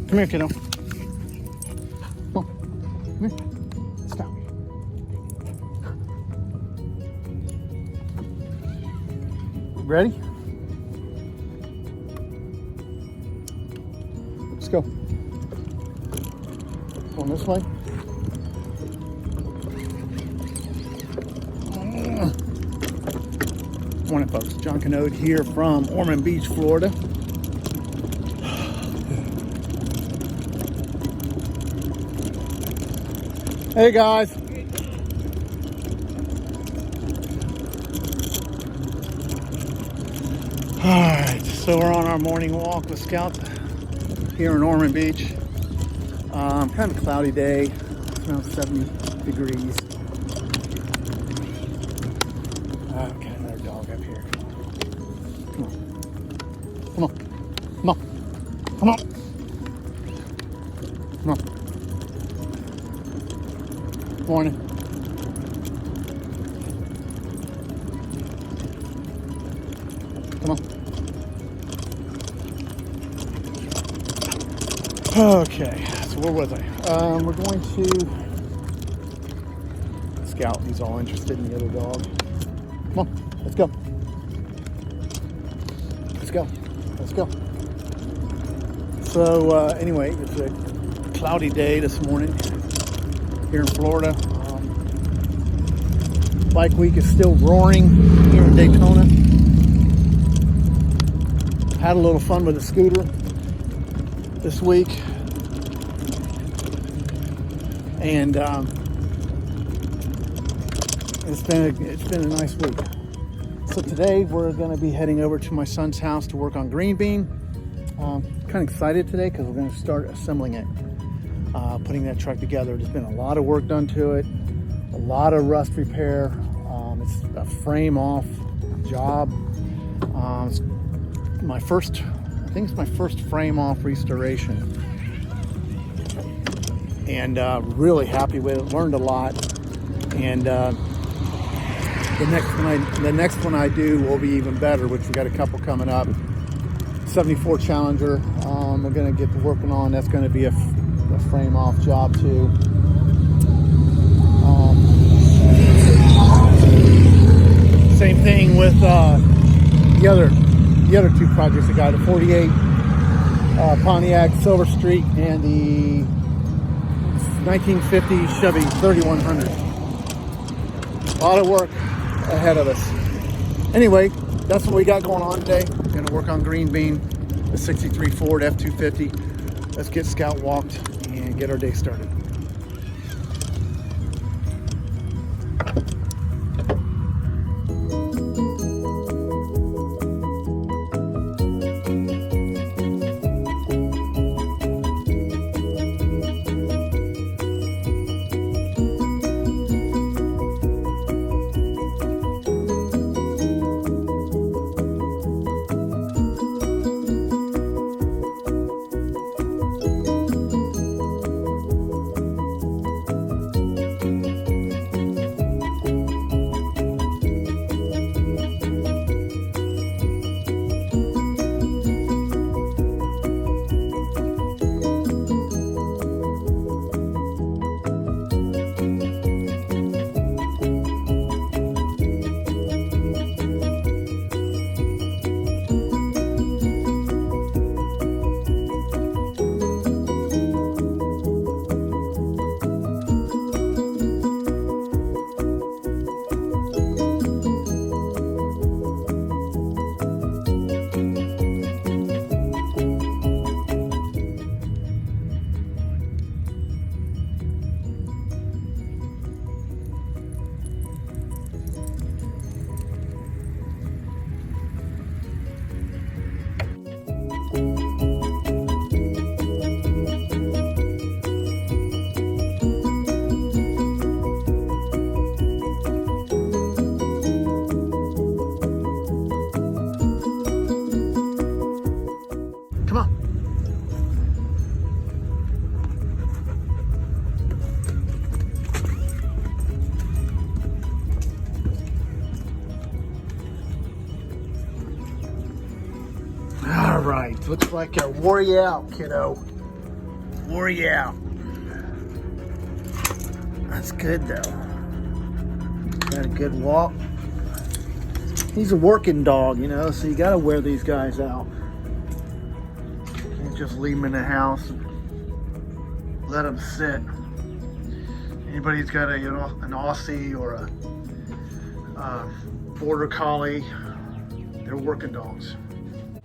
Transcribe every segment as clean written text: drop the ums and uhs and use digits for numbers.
Come here, kiddo. Come on. Come here. Stop. Ready? Let's go. Going this way. Morning, folks. John Canode here from Ormond Beach, Florida. Hey guys. Alright, so we're on our morning walk with Scout here in Ormond Beach. Kind of a cloudy day. It's around 70 degrees. Okay, another dog up here. Come on. Come on. Come on. Come on. Come on. Morning. Come on. Okay, so where was I? We're going to Scout. He's all interested in the other dog. Come on, let's go. Let's go. Let's go. So anyway, it's a cloudy day this morning here in Florida. Bike week is still roaring here in Daytona. Had a little fun with a scooter this week, and it's been a nice week. So today we're going to be heading over to my son's house to work on green bean. Kind of excited today because we're going to start assembling it, putting that truck together. There's been a lot of work done to it, a lot of rust repair. It's a frame off job. It's my first, I think it's my first frame off restoration, and really happy with it. Learned a lot, and the next one I do will be even better, which we got a couple coming up. 74 Challenger, we're going to get to working on. That's going to be a frame off job too. Same thing with the other two projects I got, the 48 Pontiac Silver Streak and the 1950 Chevy 3100. A lot of work ahead of us. Anyway, that's what we got going on today. We're gonna work on green bean, the 63 Ford F250. Let's get Scout walked and get our day started. All right, looks like I wore you out, kiddo. wore you out. That's good though. Got a good walk. He's a working dog, you know, so you gotta wear these guys out. Can't just leave them in the house and let them sit. Anybody who's got an Aussie or a Border Collie, they're working dogs.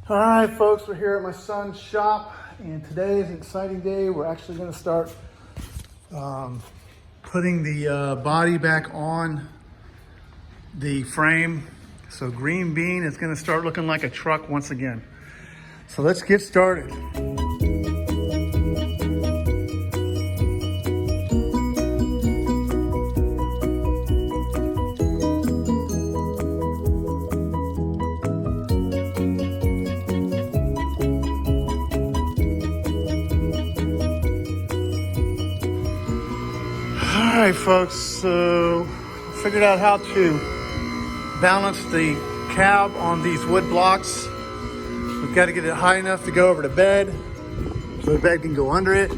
All right, folks, we're here at my son's shop, and today is an exciting day. We're actually gonna start putting the body back on the frame. So Green Bean is gonna start looking like a truck once again. So let's get started. All right, folks, so figured out how to balance the cab on these wood blocks. We've got to get it high enough to go over the bed so the bed can go under it.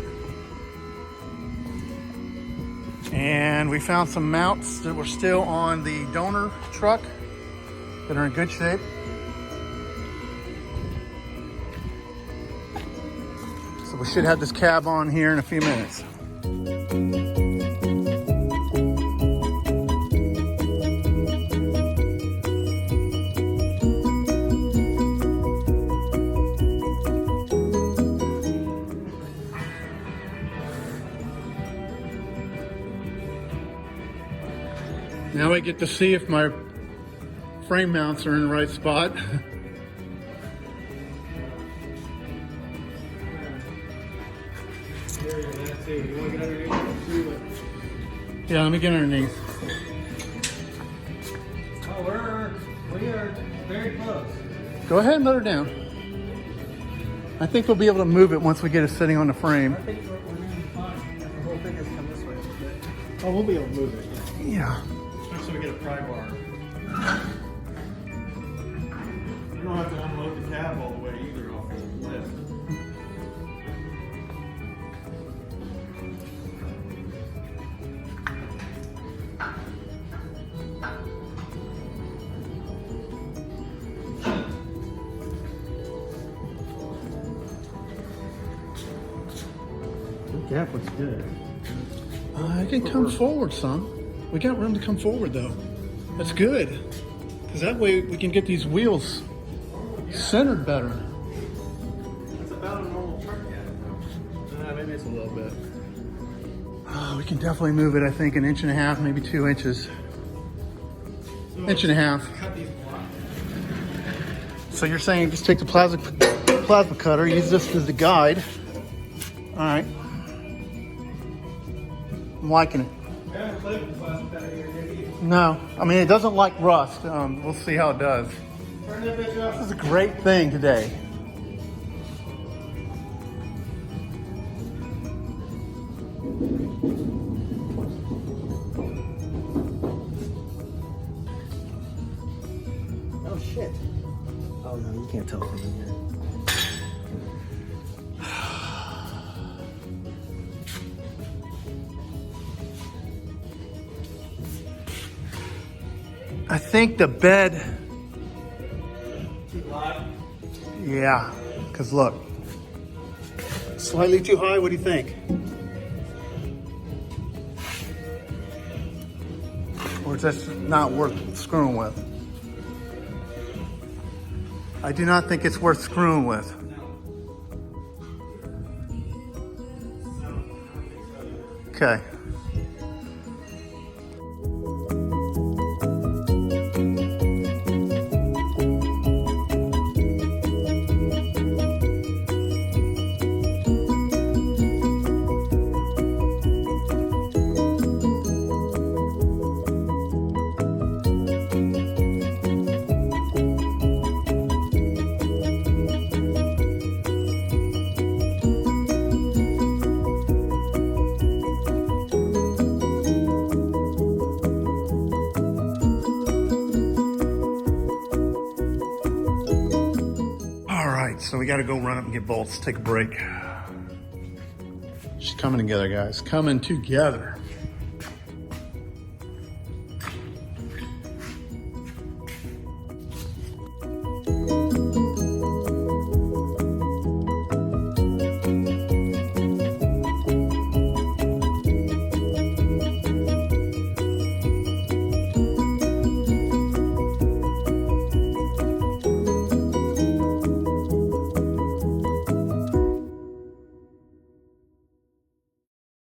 And we found some mounts that were still on the donor truck that are in good shape. So we should have this cab on here in a few minutes. Now I get to see if my frame mounts are in the right spot. Yeah, let me get underneath. Oh, we are very close. Go ahead and let her down. I think we'll be able to move it once we get it sitting on the frame. I think we're doing fine. The whole thing has come this way. Oh, we'll be able to move it. Yeah. Especially we get a pry bar. You don't have to unload the cab all the way either off the lift. The cab looks good. I can come forward some. We got room to come forward though. That's good. Because that way we can get these wheels centered better. That's about a normal truck cab. Maybe it's a little bit. Oh, we can definitely move it, I think, an inch and a half, maybe 2 inches. So Inch and a half. Cut these blocks. So you're saying just take the plasma cutter, use this as the guide. All right. I'm liking it. I haven't played with the plasma cutter here, maybe. No, I mean, it doesn't like rust. We'll see how it does. Turn that bitch up. This is a great thing today. Oh shit. Oh no, you can't tell from in here. I think the bed, Too high? yeah, because look, slightly too high, what do you think? Or is that not worth screwing with? I do not think it's worth screwing with. Okay. So we got to go run up and get bolts, take a break. She's coming together, guys. Coming together.